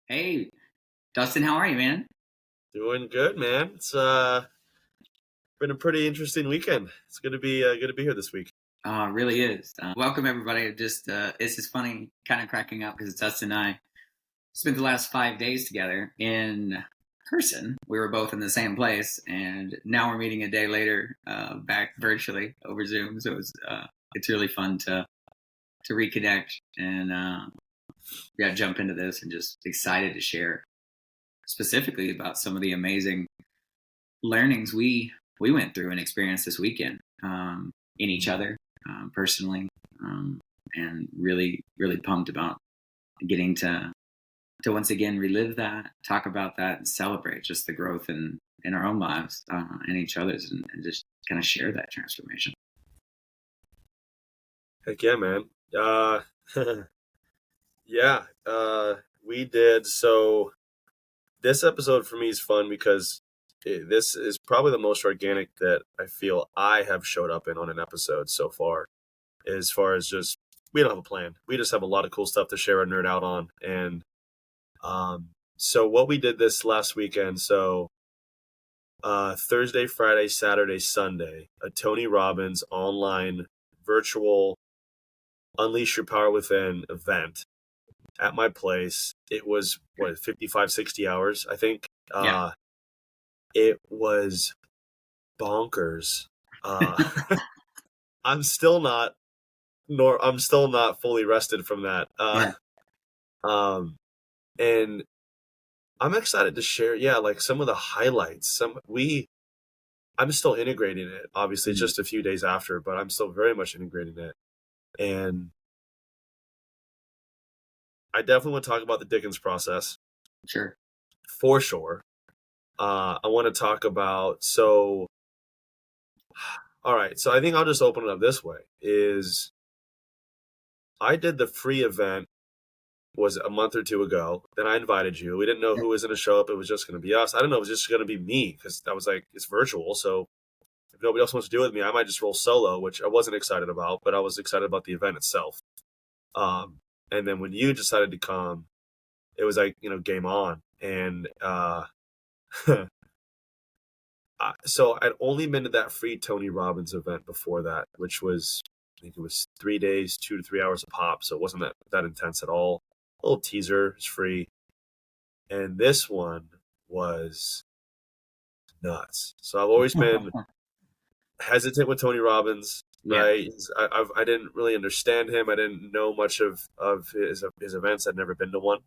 Hey, Dustin, how are you, man? Doing good, man. It's been a pretty interesting weekend. It's good to be here this week. It really is. Welcome, everybody. It's just funny, kind of cracking up because Dustin and I spent the last 5 days together in person. We were both in the same place, and now we're meeting a day later, back virtually over Zoom. So it's really fun to reconnect and yeah, jump into this and just excited to share specifically about some of the amazing learnings we went through and experienced this weekend, in each other, personally, and really pumped about getting to once again relive that, talk about that, and celebrate just the growth in our own lives, and each other's, and just kind of share that transformation. Heck yeah, man. Uh, yeah, we did. So this episode for me is fun because this is probably the most organic that I feel I have showed up in on an episode so far. As far as just we don't have a plan. We just have a lot of cool stuff to share and nerd out on. And so what we did this last weekend. So Thursday, Friday, Saturday, Sunday, a Tony Robbins online virtual Unleash Your Power Within event at my place. It was, 55, 60 hours, I think. Yeah. It was bonkers. Uh, I'm still not fully rested from that. Yeah. Um, and I'm excited to share, yeah, like some of the highlights. I'm still integrating it. Obviously, it's Mhm. just a few days after, but I'm still very much integrating it. And I definitely want to talk about the Dickens process Sure. for sure. I want to talk about, all right, so I think I'll just open it up this way is I did the free event was a month or two ago. Then I invited you. We didn't know Yeah. who was going to show up. It was just going to be us. I didn't know it was just going to be me because I was like, it's virtual. So if nobody else wants to do it with me, I might just roll solo, which I wasn't excited about, but I was excited about the event itself. Um, and then when you decided to come, it was like, game on. And so I'd only been to that free Tony Robbins event before that, which was, I think it was 3 days, 2 to 3 hours a pop. So it wasn't that intense at all. A little teaser, it's free. And this one was nuts. So I've always been hesitant with Tony Robbins, Yeah. right? I didn't really understand him. I didn't know much of his events. I'd never been to one.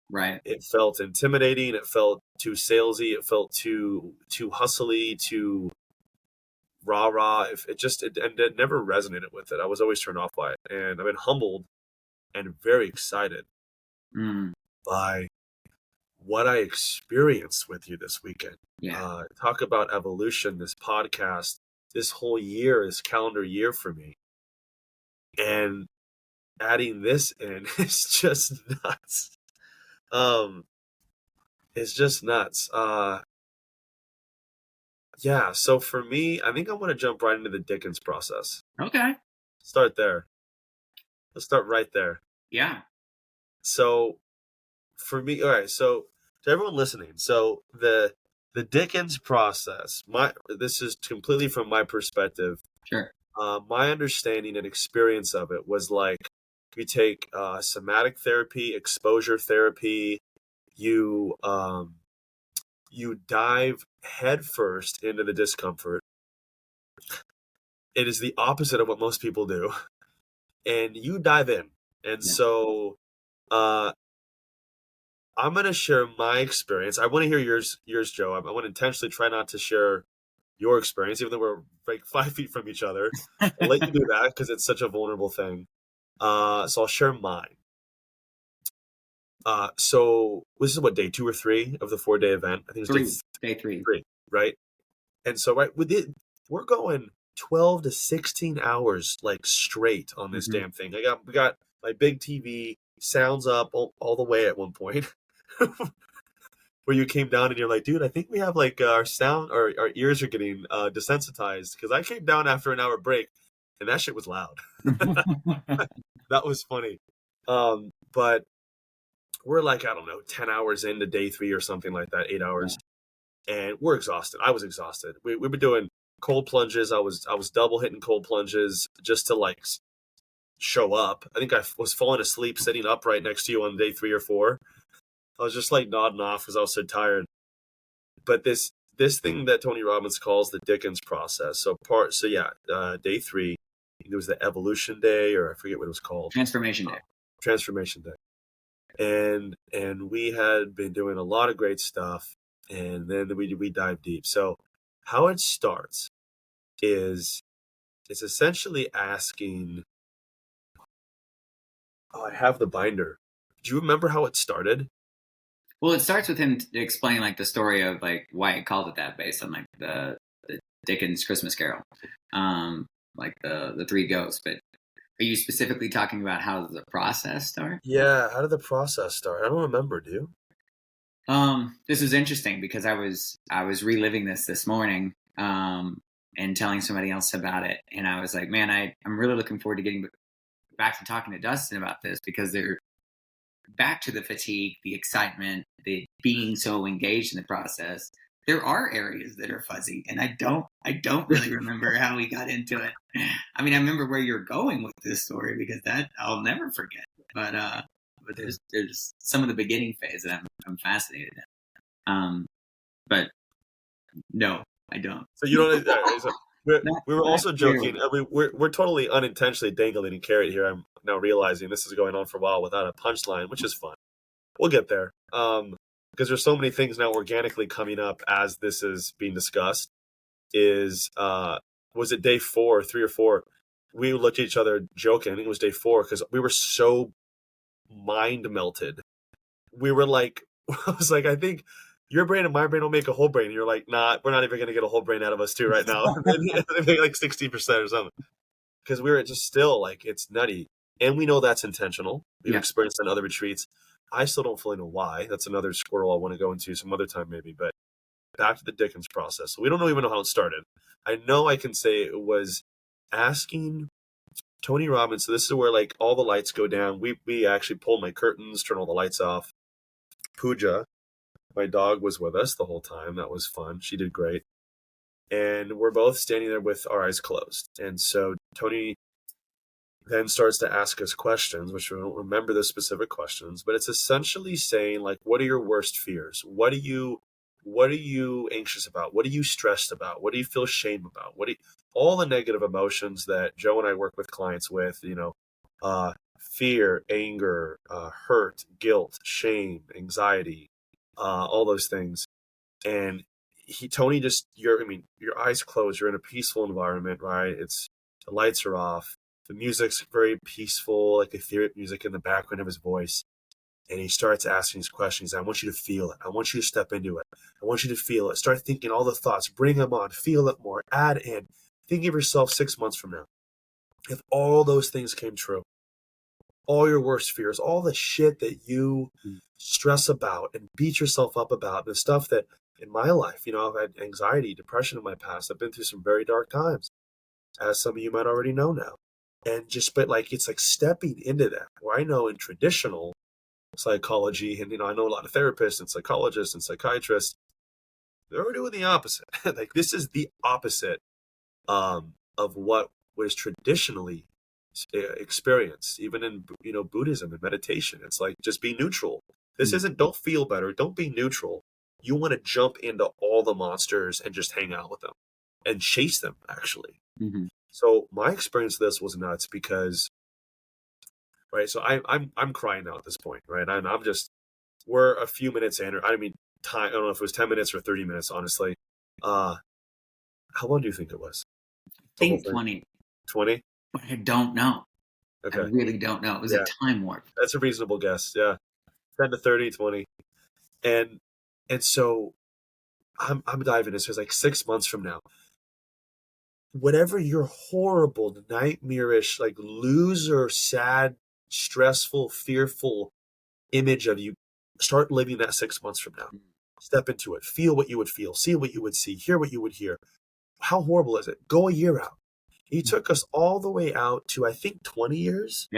Right. It felt intimidating. It felt too salesy. It felt too hustly, too rah rah. If and it never resonated with it. I was always turned off by it, and I've been humbled and very excited Mm. by what I experienced with you this weekend. Yeah. Talk about evolution. This podcast, this whole year, this calendar year for me, and adding this in is just nuts. Um, it's just nuts. Yeah. So for me, I think I want to jump right into the Dickens process. Okay. Start there. Let's start right there. Yeah. So for me, all right. So to everyone listening, so the Dickens process. This is completely from my perspective. Sure. My understanding and experience of it was like you take somatic therapy, exposure therapy, you you dive headfirst into the discomfort. It is the opposite of what most people do, and you dive in. And Yeah. so uh, I'm going to share my experience. I want to hear yours, Joe. I want to intentionally try not to share your experience, even though we're like 5 feet from each other. I'll let you do that because it's such a vulnerable thing. So I'll share mine. So this is what, day 2 or 3 of the 4-day event. I think it was day Three. Day three. 3, right? And so right we're going 12 to 16 hours like straight on this Hmm. damn thing. We got my big TV sounds up all the way at one point. Where you came down and you're like, dude, I think we have like our sound or our ears are getting desensitized because I came down after an hour break and that shit was loud. That was funny. But we're like, I don't know, 10 hours into day 3 or something like that, 8 hours. And we're exhausted. I was exhausted. We've been doing cold plunges. I was double hitting cold plunges just to like show up. I think I was falling asleep sitting up right next to you on day 3 or 4. I was just like nodding off because I was so tired. But this thing that Tony Robbins calls the Dickens process. So day 3, it was the evolution day, or I forget what it was called. Transformation day. Transformation day. And we had been doing a lot of great stuff, and then we dive deep. So how it starts is it's essentially asking. Oh, I have the binder. Do you remember how it started? Well, it starts with him explaining like the story of like why he called it that, based on like the Dickens Christmas Carol, like the three ghosts. But are you specifically talking about how the process starts? Yeah, how did the process start? I don't remember. Do you? This was interesting because I was reliving this morning, and telling somebody else about it, and I was like, man, I'm really looking forward to getting back to talking to Dustan about this, because they're back to the fatigue, the excitement, the being so engaged in the process. There are areas that are fuzzy, and I don't really remember how we got into it. I mean, I remember where you're going with this story, because that I'll never forget. But there's some of the beginning phase that I'm fascinated in. But no, I don't. So you don't. We were also joking. I mean, we're totally unintentionally dangling a carrot here. I'm now realizing this is going on for a while without a punchline, which is fun. We'll get there. Because there's so many things now organically coming up as this is being discussed. Was it day 4, 3 or 4? We looked at each other joking. I think it was day 4, because we were so mind melted. We were like, I was like, I think your brain and my brain will make a whole brain. And you're like, nah, we're not even going to get a whole brain out of us too right now. They make like 60% or something. Because we were just still like, it's nutty. And we know that's intentional. We've experienced it in other retreats. I still don't fully know why. That's another squirrel I want to go into some other time maybe. But back to the Dickens process. So we don't even know how it started. I know I can say it was asking Tony Robbins. So this is where like all the lights go down. We actually pulled my curtains, turn all the lights off. Pooja, my dog, was with us the whole time. That was fun. She did great. And we're both standing there with our eyes closed. And so Tony then starts to ask us questions, which we don't remember the specific questions, but it's essentially saying like, what are your worst fears? What are you anxious about? What are you stressed about? What do you feel shame about? All the negative emotions that Joe and I work with clients with, fear, anger, hurt, guilt, shame, anxiety, all those things. And Tony your eyes closed, you're in a peaceful environment, right? The lights are off. The music's very peaceful, like etheric music in the background of his voice. And he starts asking these questions. I want you to feel it. I want you to step into it. I want you to feel it. Start thinking all the thoughts. Bring them on. Feel it more. Add in. Think of yourself 6 months from now. If all those things came true, all your worst fears, all the shit that you stress about and beat yourself up about, the stuff that in my life, I've had anxiety, depression in my past. I've been through some very dark times, as some of you might already know now. And but like, it's like stepping into that, where I know in traditional psychology, and I know a lot of therapists and psychologists and psychiatrists, they're doing the opposite. Like, this is the opposite of what was traditionally experienced, even in Buddhism and meditation. It's like, just be neutral. This isn't don't feel better, don't be neutral. You want to jump into all the monsters and just hang out with them and chase them, actually. So my experience of this was nuts, because right, so I'm crying now at this point, right? We're a few minutes in, or time. I don't know if it was 10 minutes or 30 minutes, honestly. How long do you think it was? I think 20. 20? But I don't know. Okay. I really don't know. It was a time warp. That's a reasonable guess. Yeah. 10 to 30, 20. And so I'm diving in. So it's like 6 months from now. Whatever your horrible, nightmarish, like loser, sad, stressful, fearful image of you, start living that 6 months from now. Step into it. Feel what you would feel. See what you would see. Hear what you would hear. How horrible is it? Go a year out. He took us all the way out to, I think, 20 years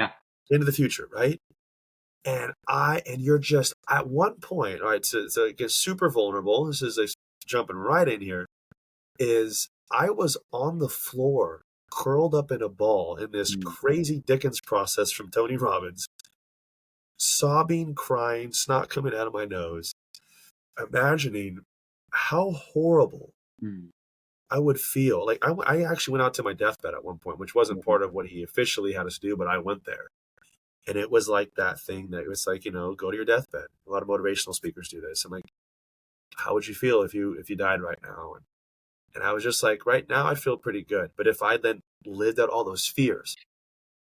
into the future, right? And you're just at one point, all right, so it gets super vulnerable. This is jumping right in here, is I was on the floor, curled up in a ball in this Mm. crazy Dickens process from Tony Robbins, sobbing, crying, snot coming out of my nose, imagining how horrible Mm. I would feel. Like I actually went out to my deathbed at one point, which wasn't part of what he officially had us do, but I went there. And it was like that thing that it was like, go to your deathbed. A lot of motivational speakers do this. I'm like, how would you feel if you died right now? And I was just like, right now I feel pretty good. But if I then lived out all those fears,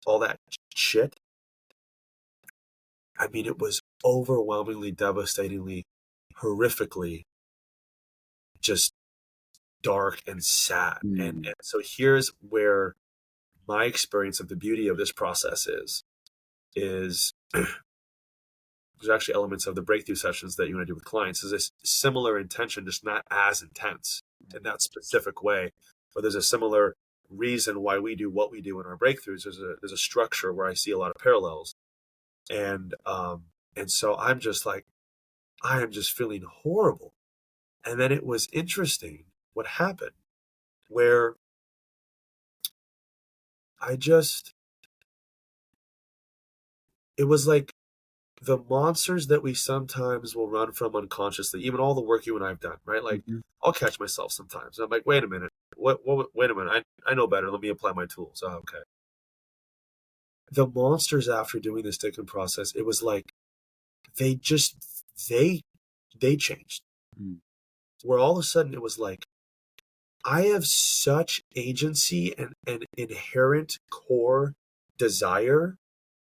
all that shit, I mean, it was overwhelmingly, devastatingly, horrifically just dark and sad. Mm. And so here's where my experience of the beauty of this process is there's actually elements of the breakthrough sessions that you want to do with clients is this similar intention, just not as intense in that specific way, but there's a similar reason why we do what we do in our breakthroughs. There's a structure where I see a lot of parallels. And so I'm just like, I am just feeling horrible. And then it was interesting what happened where it was like the monsters that we sometimes will run from unconsciously, even all the work you and I've done, right? Like Mm-hmm. I'll catch myself sometimes. I'm like, wait a minute. Wait a minute. I know better. Let me apply my tools. Oh, okay. The monsters after doing this Dickens process, it was like they just they changed. Mm. Where all of a sudden it was like I have such agency and an inherent core desire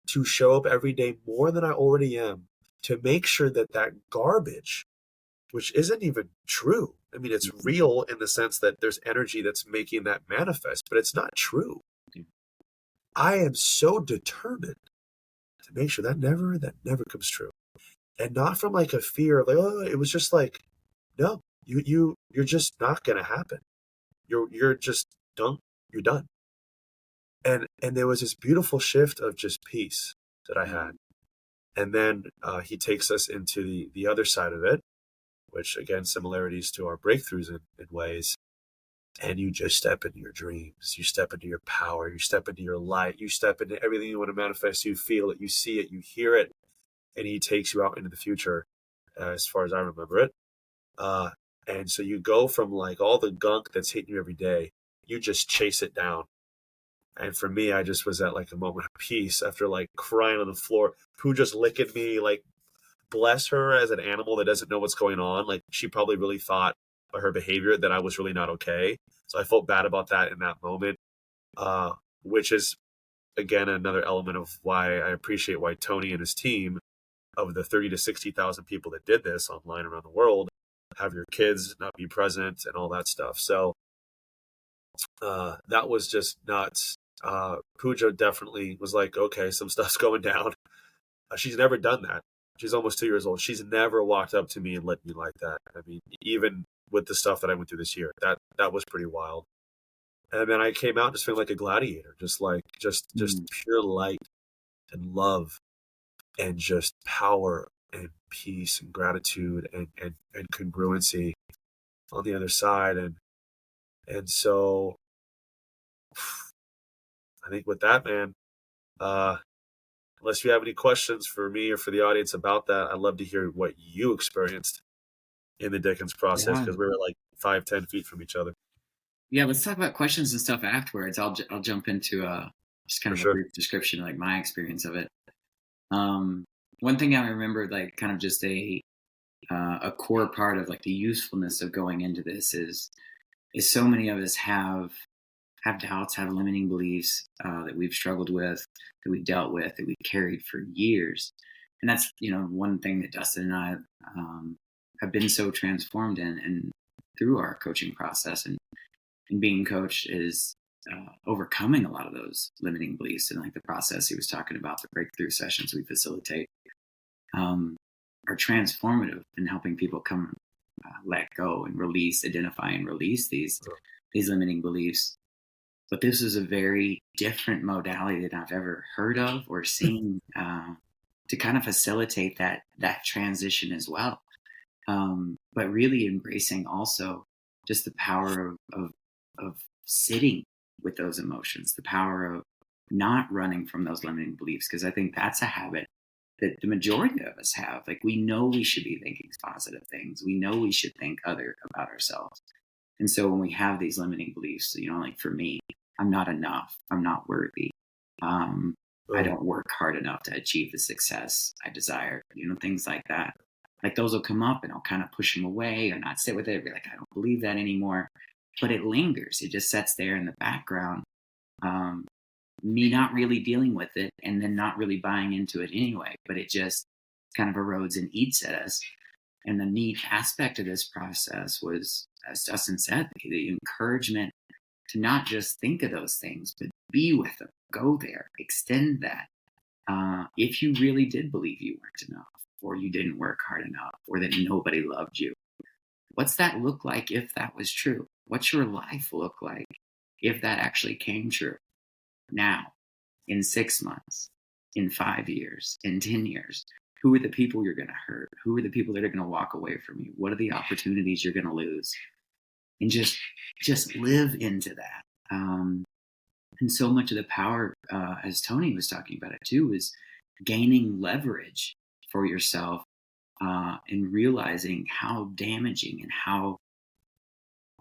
to show up every day more than I already am, to make sure that that garbage, which isn't even true. I mean, it's real in the sense that there's energy that's making that manifest, but it's not true. I am so determined to make sure that never comes true. And not from like a fear of like, oh, it was just like, no, you're just not gonna happen. You're just done. You're done. And there was this beautiful shift of just peace that I had. And then he takes us into the other side of it, which again, similarities to our breakthroughs in ways. And you just step into your dreams. You step into your power. You step into your light. You step into everything you want to manifest. You feel it. You see it. You hear it. And he takes you out into the future, as far as I remember it. And so you go from like all the gunk that's hitting you every day, you just chase it down. And for me, I just was at like a moment of peace after like crying on the floor. Pooh just licking me, like bless her as an animal that doesn't know what's going on. Like she probably really thought by her behavior that I was really not okay. So I felt bad about that in that moment, which is again another element of why I appreciate why Tony and his team of the 30 to 60,000 people that did this online around the world have your kids not be present and all that stuff. So that was just nuts. Pooja definitely was like, okay, some stuff's going down. She's never done that. She's almost 2 years old. She's never walked up to me and let me like that. I mean, even with the stuff that I went through this year, that was pretty wild. And then I came out just feeling like a gladiator, just pure light and love and just power and peace and gratitude and congruency on the other side. And so I think with that, man, unless you have any questions for me or for the audience about that, I'd love to hear what you experienced in the Dickens process, Yeah. because we were like 5-10 feet from each other. Yeah, let's talk about questions and stuff afterwards. I'll jump into just kind For of a sure. brief description of like my experience of it. One thing I remember, like kind of just a core part of like the usefulness of going into this is so many of us have doubts, have limiting beliefs that we've struggled with, that we dealt with, that we carried for years, and that's one thing that Dustan and I have been so transformed in, and through our coaching process and being coached is overcoming a lot of those limiting beliefs, and like the process he was talking about, the breakthrough sessions we facilitate are transformative in helping people come let go and release, identify and release these limiting beliefs. But this is a very different modality than I've ever heard of or seen kind of facilitate that transition as well. But really embracing also just the power of sitting with those emotions, the power of not running from those limiting beliefs, because I think that's a habit that the majority of us have. Like, we know we should be thinking positive things. We know we should think other about ourselves. And so when we have these limiting beliefs, like for me, I'm not enough. I'm not worthy. I don't work hard enough to achieve the success I desire, things like that. Like, those will come up and I'll kind of push them away or not sit with it. Be like, I don't believe that anymore. But it lingers. It just sits there in the background. Me not really dealing with it and then not really buying into it anyway. But it just kind of erodes and eats at us. And the neat aspect of this process was, as Dustin said, the encouragement to not just think of those things, but be with them, go there, extend that. If you really did believe you weren't enough, or you didn't work hard enough, or that nobody loved you, what's that look like if that was true? What's your life look like if that actually came true? Now, in 6 months, in 5 years, in 10 years, who are the people you're going to hurt? Who are the people that are going to walk away from you? What are the opportunities you're going to lose? And just live into that. And so much of the power, as Tony was talking about it too, is gaining leverage for yourself and realizing how damaging and how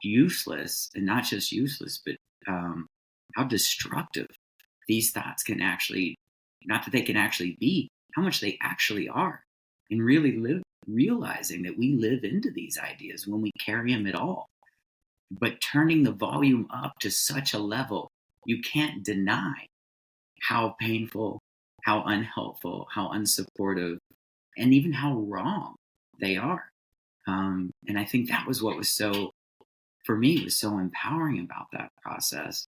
useless, and not just useless, but how destructive these thoughts can actually, not that they can actually be, how much they actually are. And really realizing that we live into these ideas when we carry them at all. But turning the volume up to such a level, you can't deny how painful, how unhelpful, how unsupportive, and even how wrong they are. And I think that was what was so, for me, was so empowering about that process,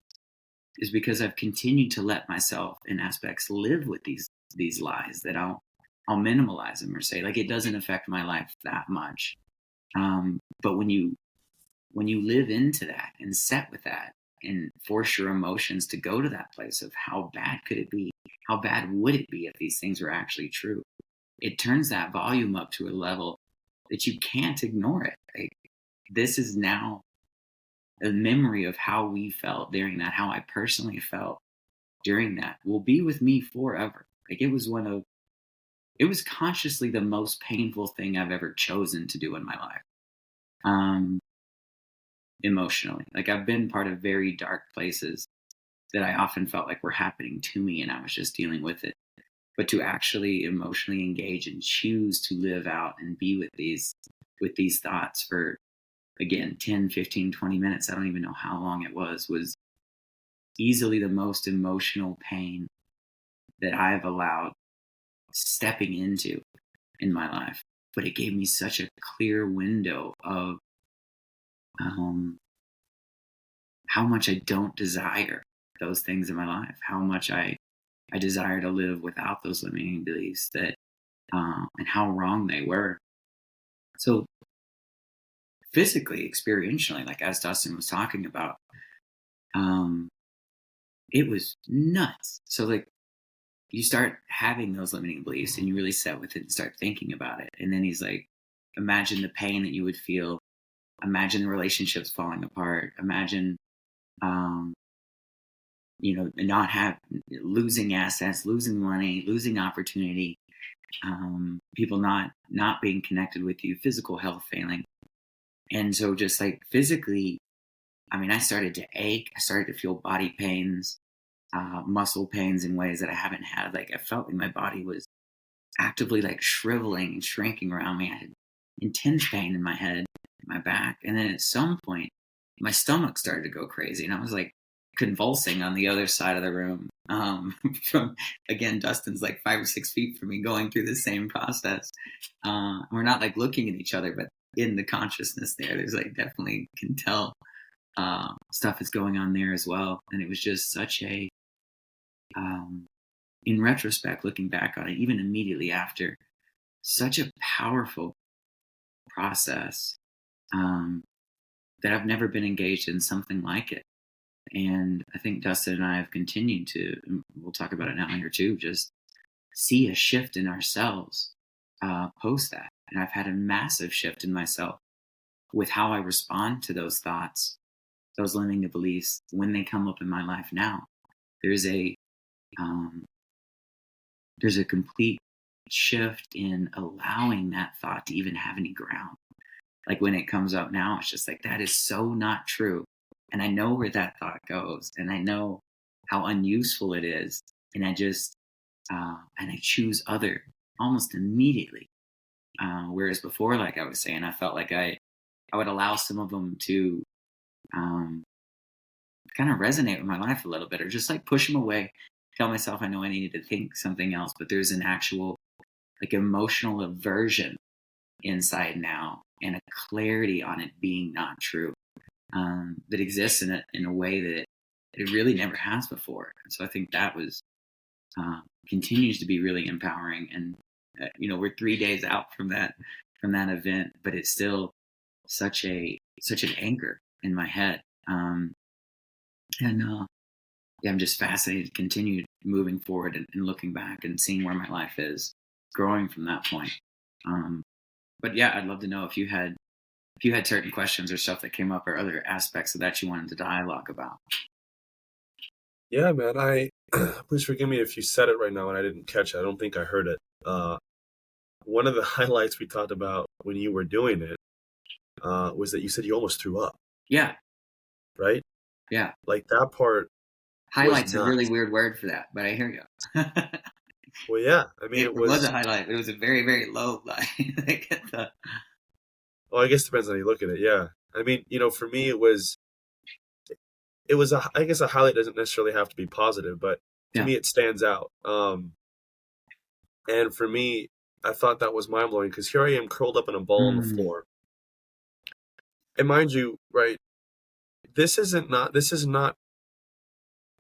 is because I've continued to let myself, in aspects, live with these lies that I'll minimalize them or say, like, it doesn't affect my life that much. But when you live into that and set with that and force your emotions to go to that place of how bad could it be? How bad would it be if these things were actually true? It turns that volume up to a level that you can't ignore it. Like, this is now a memory of how we felt during that, how I personally felt during that will be with me forever. Like, it was consciously the most painful thing I've ever chosen to do in my life. Emotionally, like, I've been part of very dark places that I often felt like were happening to me and I was just dealing with it. But to actually emotionally engage and choose to live out and be with these thoughts for, again, 10, 15, 20 minutes, I don't even know how long it was easily the most emotional pain that I've allowed stepping into in my life. But it gave me such a clear window of how much I don't desire those things in my life, how much I desire to live without those limiting beliefs, that and how wrong they were. So physically, experientially, like as Dustin was talking about, it was nuts. So, like, you start having those limiting beliefs and you really set with it and start thinking about it. And then he's like, imagine the pain that you would feel. Imagine the relationships falling apart. Imagine, losing assets, losing money, losing opportunity, people not being connected with you, physical health failing. And so just like physically, I mean, I started to ache. I started to feel body pains, muscle pains in ways that I haven't had. Like, I felt like my body was actively like shriveling and shrinking around me. I had intense pain in my head, my back. And then at some point, my stomach started to go crazy. And I was like convulsing on the other side of the room. From, again, Dustin's like 5 or 6 feet from me, going through the same process. We're not like looking at each other, but in the consciousness there's like definitely can tell stuff is going on there as well. And it was just such a, in retrospect, looking back on it, even immediately after, such a powerful process that I've never been engaged in something like it. And I think Dustin and I have continued to, we'll talk about it now here too, just see a shift in ourselves post that. And I've had a massive shift in myself with how I respond to those thoughts, those limiting beliefs when they come up in my life now. There's a um, there's a complete shift in allowing that thought to even have any ground. Like when it comes up now, it's just like, that is so not true. And I know where that thought goes, and I know how unuseful it is. And and I choose other almost immediately. Whereas before, like I was saying, I felt like I would allow some of them to um, kind of resonate with my life a little bit, or just like push them away. Tell myself I know I needed to think something else, but there's an actual like emotional aversion inside now, and a clarity on it being not true, that exists in a way that it really never has before. And so I think that was continues to be really empowering. And we're 3 days out from that event, but it's still such an anchor in my head. And yeah, I'm just fascinated to continue moving forward and looking back and seeing where my life is growing from that point. But yeah, I'd love to know if you had certain questions or stuff that came up, or other aspects of that you wanted to dialogue about. Yeah, man. Please forgive me if you said it right now and I didn't catch it. I don't think I heard it. One of the highlights we talked about when you were doing it was that you said you almost threw up. Yeah. Right? Yeah. Like that part. Highlight's a really weird word for that, but I hear you. Well, yeah. I mean, it was a highlight. It was a very, very low light. Well, I guess it depends on how you look at it. Yeah. I mean, for me, it was I guess a highlight doesn't necessarily have to be positive, but to me, it stands out. And for me, I thought that was mind blowing, because here I am curled up in a ball on the floor. And mind you, right, this is not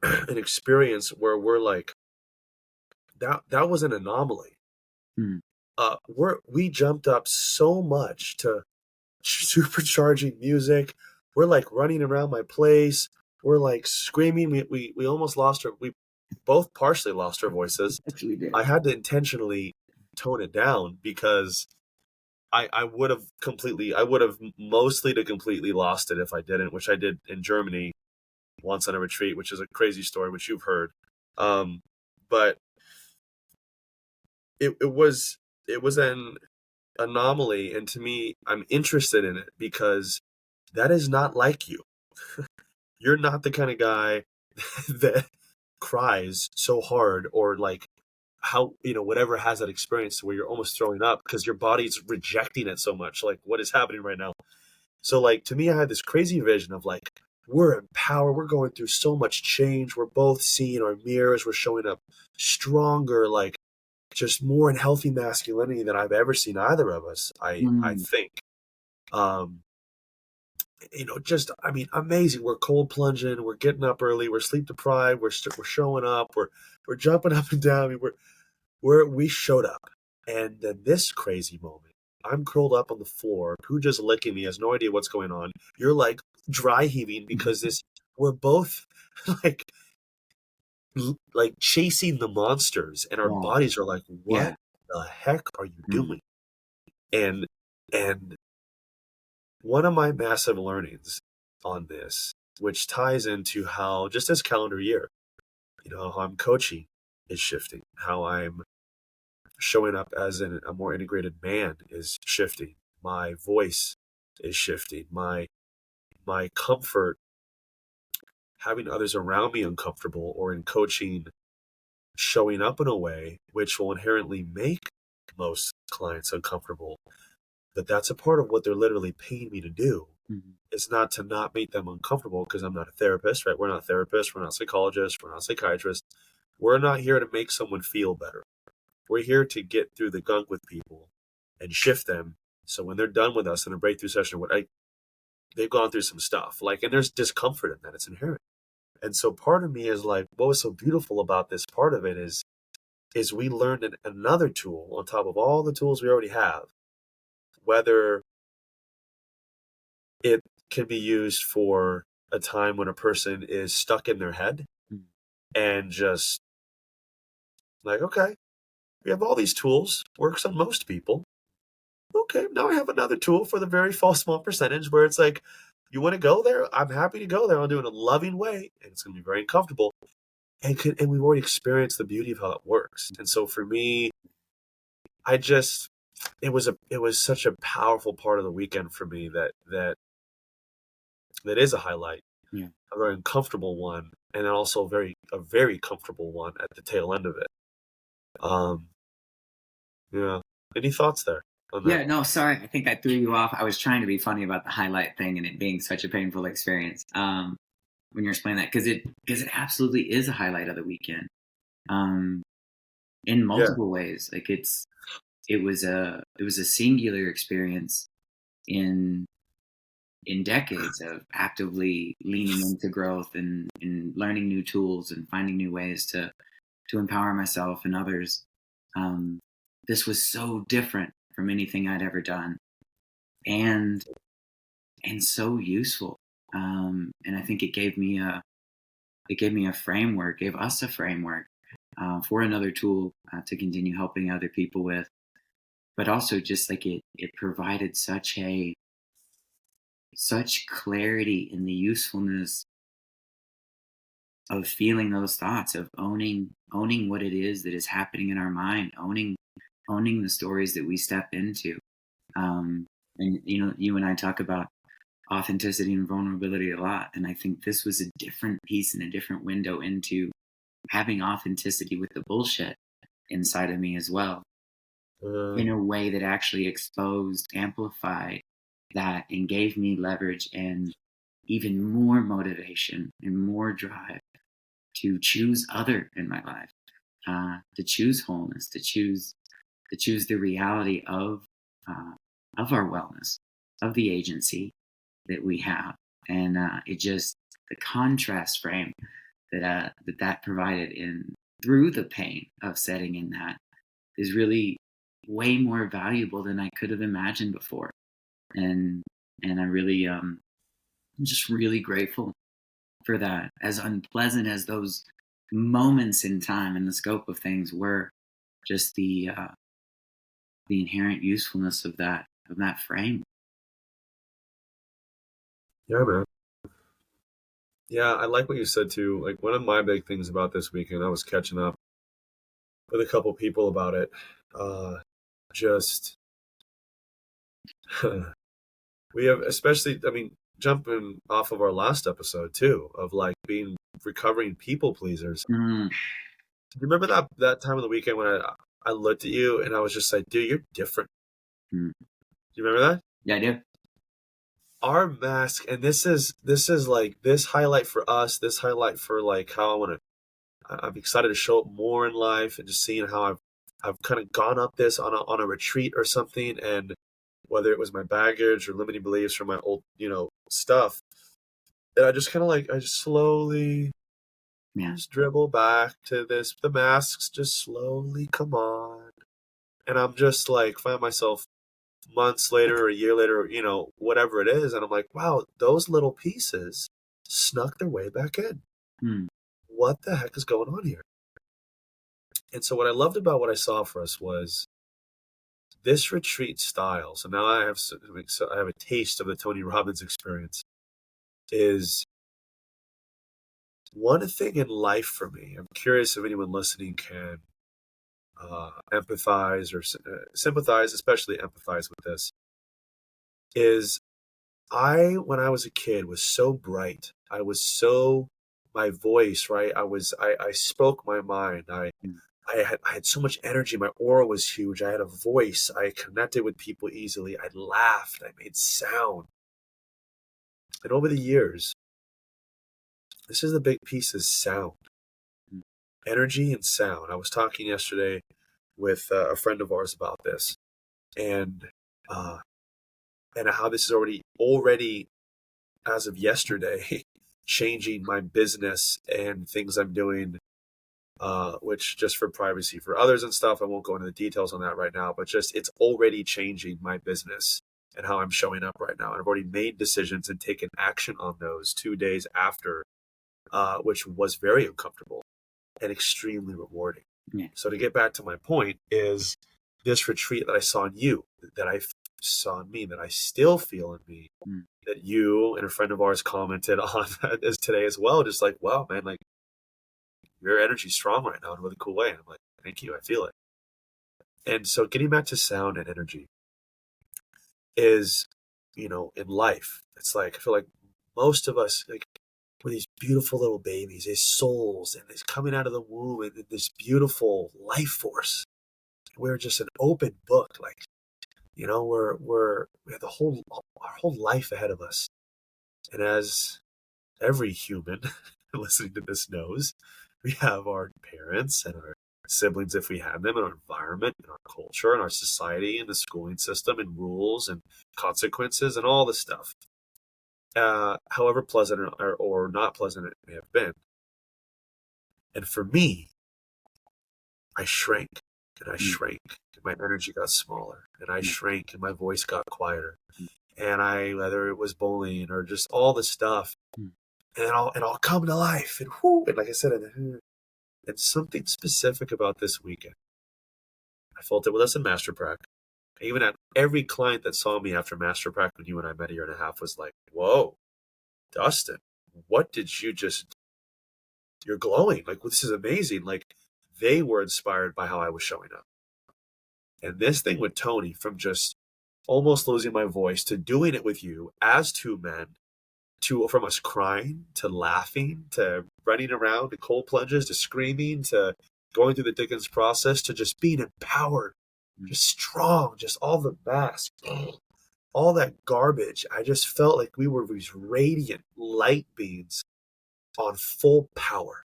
an experience where we're like, that was an anomaly. We jumped up so much to supercharging music. We're like running around my place. We're like screaming. We almost we both partially lost our voices. I had to intentionally tone it down, because I would have mostly to completely lost it if I didn't, which I did in Germany once on a retreat, which is a crazy story, which you've heard. But it was an anomaly, and to me, I'm interested in it because that is not like you. You're not the kind of guy that cries so hard, or like how, whatever has that experience where you're almost throwing up because your body's rejecting it so much. Like, what is happening right now? So like, to me, I had this crazy vision of like, we're in power. We're going through so much change. We're both seeing our mirrors. We're showing up stronger, like just more in healthy masculinity than I've ever seen either of us. I think, just, I mean, amazing. We're cold plunging. We're getting up early. We're sleep deprived. We're showing up. We're jumping up and down. I mean, we showed up. And then this crazy moment, I'm curled up on the floor. Pooja's licking me, has no idea what's going on. You're like dry heaving because we're both like chasing the monsters, and our bodies are like, what the heck are you doing? And one of my massive learnings on this, which ties into how, just this calendar year, how I'm coaching is shifting, how I'm showing up as a more integrated man is shifting. My voice is shifting. My comfort, having others around me uncomfortable, or in coaching, showing up in a way which will inherently make most clients uncomfortable. But that's a part of what they're literally paying me to do. It's not to not make them uncomfortable, because I'm not a therapist, right? We're not therapists. We're not psychologists. We're not psychiatrists. We're not here to make someone feel better. We're here to get through the gunk with people and shift them. So when they're done with us in a breakthrough session, they've gone through some stuff, and there's discomfort in that. It's inherent. And so part of me is like, what was so beautiful about this part of it is we learned another tool on top of all the tools we already have, whether it can be used for a time when a person is stuck in their head and just like, okay, We have all these tools, works on most people. Okay, now I have another tool for the very small percentage where it's like, you want to go there? I'm happy to go there. I'll do it in a loving way, and it's going to be very uncomfortable. And we've already experienced the beauty of how it works. And so for me, I just, it was such a powerful part of the weekend for me that is a highlight, Yeah. a very uncomfortable one, and then also a very comfortable one at the tail end of it. Yeah. Any thoughts there on that? Yeah, no, sorry. I think I threw you off. I was trying to be funny about the highlight thing and it being such a painful experience. When you're explaining that, because it absolutely is a highlight of the weekend. In multiple ways. Like it was a singular experience in decades of actively leaning into growth and learning new tools and finding new ways to empower myself and others. This was so different from anything I'd ever done, and so useful. And I think it gave me a framework, gave us a framework for another tool to continue helping other people with. But also just like it provided such clarity in the usefulness of feeling those thoughts, of owning what it is that is happening in our mind, owning the stories that we step into. And you and I talk about authenticity and vulnerability a lot, and I think this was a different piece and a different window into having authenticity with the bullshit inside of me as well, in a way that actually exposed, amplified that, and gave me leverage and even more motivation and more drive to choose other in my life, to choose wholeness, to choose the reality of our wellness, of the agency that we have. And it just, the contrast frame that provided in through the pain of setting in that is really way more valuable than I could have imagined before. And I really I'm just really grateful for that. As unpleasant as those moments in time and the scope of things were, just the inherent usefulness of that frame. Yeah, man. Yeah, I like what you said too. Like, one of my big things about this weekend, I was catching up with a couple people about it. Just we have, especially, I mean, jumping off of our last episode too, of like being recovering people pleasers. Mm. Do you remember that time of the weekend when I looked at you and I was just like, dude, you're different. Mm. Do you remember that? Yeah, I do. Our mask, and this is like this highlight for us, this highlight for like how I'm excited to show up more in life, and just seeing how I've kind of gone up this on a retreat or something, and whether it was my baggage or limiting beliefs from my old, stuff, and I just kind of like, I just slowly just dribble back to this, the masks just slowly come on, and I'm just like, find myself months later or a year later, whatever it is, and I'm like, wow, those little pieces snuck their way back in. Mm. What the heck is going on here? And so what I loved about what I saw for us was this retreat style. So now I have a taste of the Tony Robbins experience. Is one thing in life for me. I'm curious if anyone listening can empathize or sympathize, especially empathize with this. Is when I was a kid, was so bright. I was so, my voice, right? I spoke my mind. I had so much energy. My aura was huge. I had a voice. I connected with people easily. I laughed. I made sound. And over the years, this is the big piece, is sound. Energy and sound. I was talking yesterday with a friend of ours about this, and how this is already as of yesterday changing my business and things I'm doing, which, just for privacy for others and stuff, I won't go into the details on that right now, but just, it's already changing my business and how I'm showing up right now. And I've already made decisions and taken action on those 2 days after, which was very uncomfortable and extremely rewarding. Yeah. So to get back to my point is this retreat that I saw in you, that I saw in me, that I still feel in me, Mm. that you and a friend of ours commented on that as today as well. Just like, wow, man, like your energy's strong right now in a really cool way. And I'm like, thank you. I feel it. And so getting back to sound and energy is, in life, it's like, I feel like most of us, like, we're these beautiful little babies, these souls, and it's coming out of the womb and this beautiful life force. We're just an open book. Like, we have our whole life ahead of us. And as every human listening to this knows, we have our parents and our siblings if we have them, and our environment and our culture and our society and the schooling system and rules and consequences and all this stuff. However pleasant or not pleasant it may have been. And for me, I shrank and I shrank and my energy got smaller and I shrank and my voice got quieter. And whether it was bullying or just all this stuff, and I'll come to life and and like I said, and something specific about this weekend. I felt it with us in Master Prac. Even at every client that saw me after Master Prac when you and I met a year and a half was like, whoa, Dustan, what did you just, you're glowing. Like, this is amazing. Like, they were inspired by how I was showing up. And this thing with Tony, from just almost losing my voice to doing it with you as two men, from us crying to laughing to running around to cold plunges to screaming to going through the Dickens process to just being empowered, just strong, just all the masks, all that garbage. I just felt like we were these radiant light beams on full power,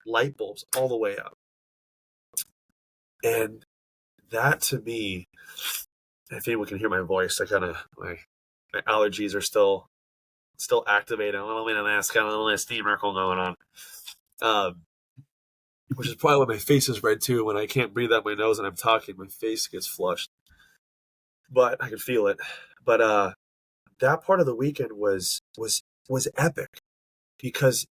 light bulbs all the way up. And that to me, if anyone can hear my voice, I kind of, my allergies are still activated. A little bit of that, got a little steam miracle going on. Which is probably why my face is red too. When I can't breathe out my nose and I'm talking, my face gets flushed. But I can feel it. But that part of the weekend was epic because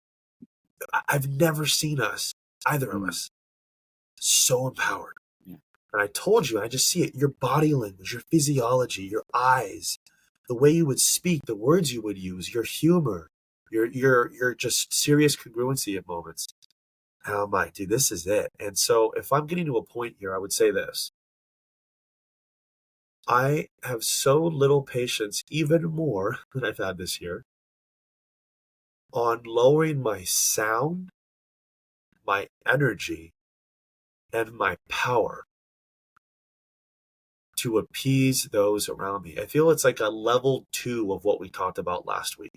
I've never seen us, either of us, so empowered. Yeah. And I told you, I just see it. Your body language, your physiology, your eyes, the way you would speak, the words you would use, your humor, your just serious congruency at moments. And I'm like, dude, this is it. And so if I'm getting to a point here, I would say this. I have so little patience, even more than I've had this year, on lowering my sound, my energy, and my power to appease those around me. I feel it's like a level 2 of what we talked about last week.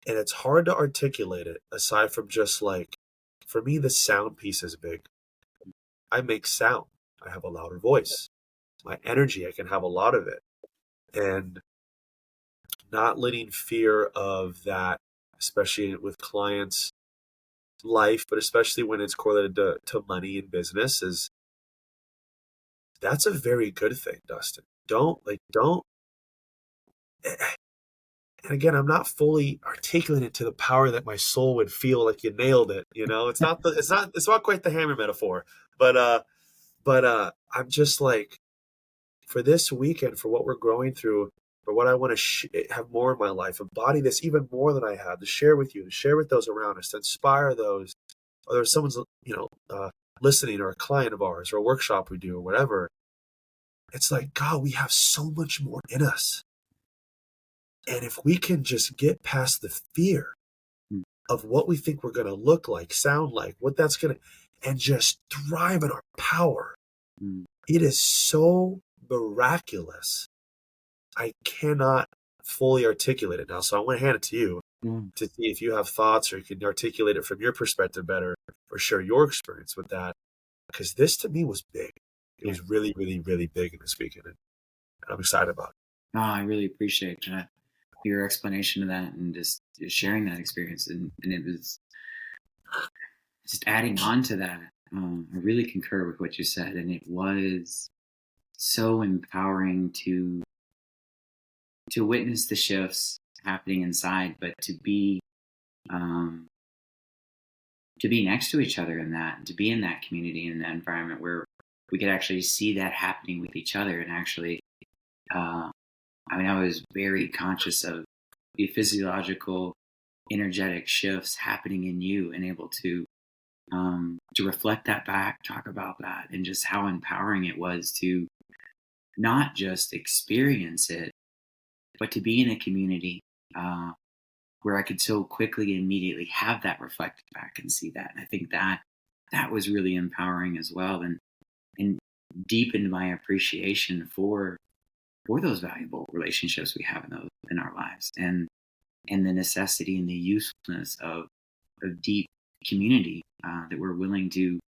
And it's hard to articulate it aside from just like, for me, the sound piece is big. I make sound. I have a louder voice. My energy, I can have a lot of it. And not letting fear of that, especially with clients' life, but especially when it's correlated to money and business, that's a very good thing, Dustan. Don't. And again, I'm not fully articulating it to the power that my soul would feel like you nailed it. It's not quite the hammer metaphor, but I'm just like, for this weekend, for what we're growing through, for what I want to have more in my life, embody this even more than I have, to share with you, to share with those around us, to inspire those, whether someone's, listening, or a client of ours, or a workshop we do, or whatever. It's like, God, we have so much more in us. And if we can just get past the fear of what we think we're going to look like, sound like, what that's going to, and just thrive in our power, it is so miraculous. I cannot fully articulate it now. So I want to hand it to you to see if you have thoughts, or you can articulate it from your perspective better, or share your experience with that. Because this to me was big. It was really, really, really big in this weekend. And I'm excited about it. No, I really appreciate that, your explanation of that, and just sharing that experience. And it was just adding on to that. I really concur with what you said. And it was so empowering to witness the shifts happening inside, but to be to be next to each other in that, to be in that community, in that environment where we could actually see that happening with each other. And actually, I was very conscious of the physiological, energetic shifts happening in you, and able to reflect that back, talk about that, and just how empowering it was to not just experience it, but to be in a community where I could so quickly, immediately have that reflected back and see that. And I think that was really empowering as well, and deepened my appreciation for those valuable relationships we have in our lives, and the necessity and the usefulness of deep community that we're willing to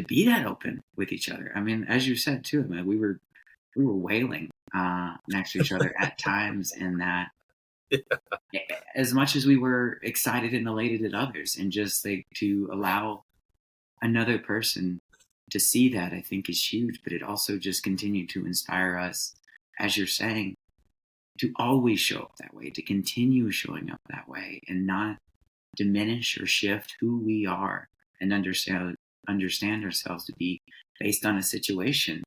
be that open with each other. I mean, as you said too, I mean, we were wailing next to each other at times, and that as much as we were excited and elated at others, and just like to allow another person to see that, I think is huge. But it also just continued to inspire us, as you're saying, to always show up that way, to continue showing up that way, and not diminish or shift who we are, and understand ourselves to be based on a situation,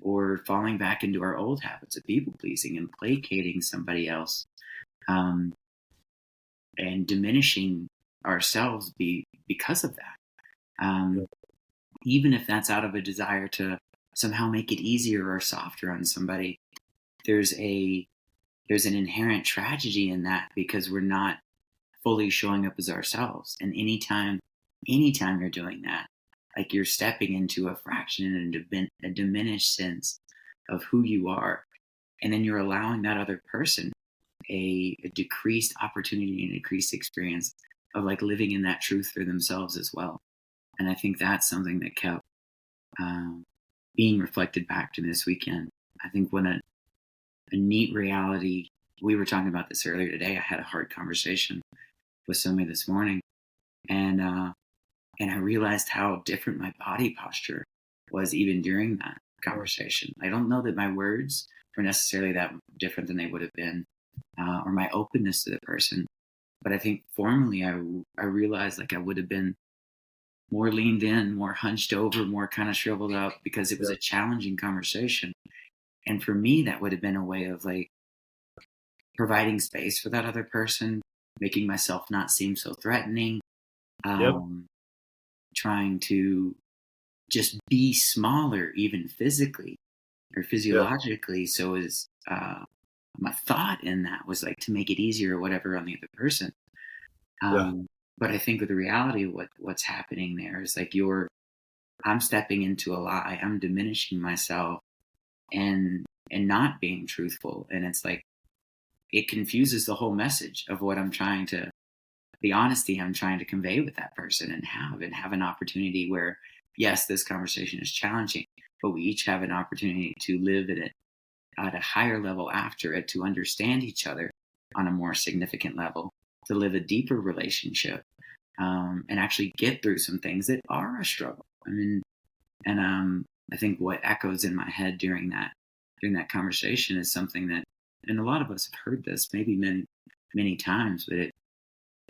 or falling back into our old habits of people pleasing and placating somebody else, and diminishing ourselves because of that. Even if that's out of a desire to somehow make it easier or softer on somebody, there's an inherent tragedy in that, because we're not fully showing up as ourselves. And anytime you're doing that, like, you're stepping into a fraction and a diminished sense of who you are, and then you're allowing that other person a decreased opportunity and decreased experience of like living in that truth for themselves as well. And I think that's something that kept being reflected back to me this weekend. I think when a neat reality, we were talking about this earlier today, I had a hard conversation with somebody this morning, and I realized how different my body posture was even during that conversation. I don't know that my words were necessarily that different than they would have been, or my openness to the person, but I think formally I realized like I would have been more leaned in, more hunched over, more kind of shriveled up, because it was a challenging conversation. And for me, that would have been a way of like providing space for that other person, making myself not seem so threatening, trying to just be smaller, even physically or physiologically. So is my thought in that was like to make it easier or whatever on the other person. But I think with the reality of what's happening there is like I'm stepping into a lie. I'm diminishing myself and not being truthful. And it's like, it confuses the whole message of what the honesty I'm trying to convey with that person, and have an opportunity where, yes, this conversation is challenging, but we each have an opportunity to live at a higher level after it, to understand each other on a more significant level, to live a deeper relationship, and actually get through some things that are a struggle. I mean, and I think what echoes in my head during that conversation is something that, and a lot of us have heard this maybe many times, but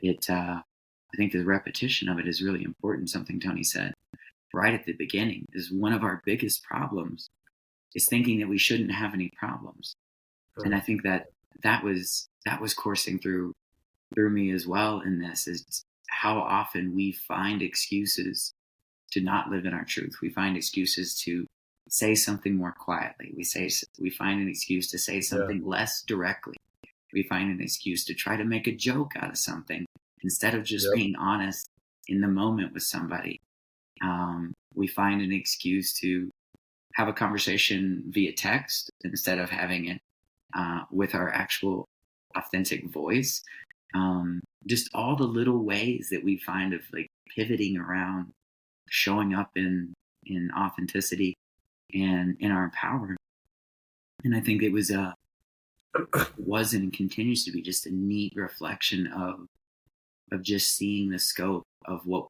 I think the repetition of it is really important. Something Tony said right at the beginning is one of our biggest problems is thinking that we shouldn't have any problems. And I think that was coursing through me as well in this, is how often we find excuses to not live in our truth. We find excuses to say something more quietly. We find an excuse to say something less directly. We find an excuse to try to make a joke out of something instead of just being honest in the moment with somebody. We find an excuse to have a conversation via text instead of having it with our actual authentic voice. Just all the little ways that we find of like pivoting around, showing up in authenticity and in our power. And I think it was and continues to be just a neat reflection of just seeing the scope of what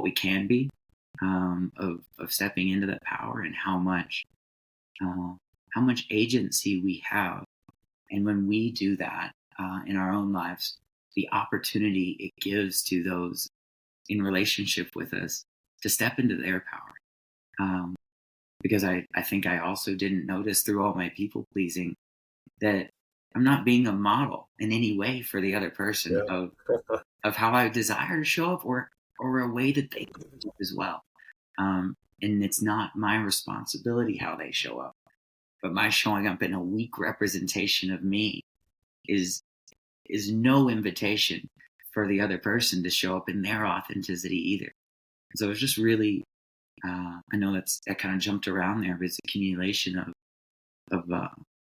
we can be, of stepping into that power, and how much agency we have. And when we do that in our own lives, the opportunity it gives to those in relationship with us to step into their power. Because I think I also didn't notice through all my people pleasing that I'm not being a model in any way for the other person of how I desire to show up or a way that they show up as well. And it's not my responsibility how they show up, but my showing up in a weak representation of me is no invitation for the other person to show up in their authenticity either. So it's just really, I know that kind of jumped around there, but it's accumulation of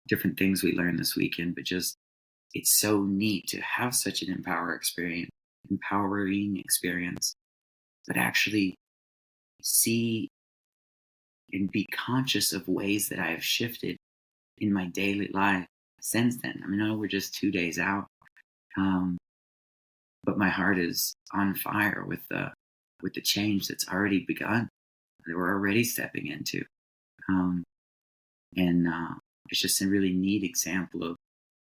different things we learned this weekend. But just it's so neat to have such an empowering experience, but actually see and be conscious of ways that I have shifted in my daily life since then. I mean, I know we're just 2 days out, but my heart is on fire with the change that's already begun, that we're already stepping into. And it's just a really neat example of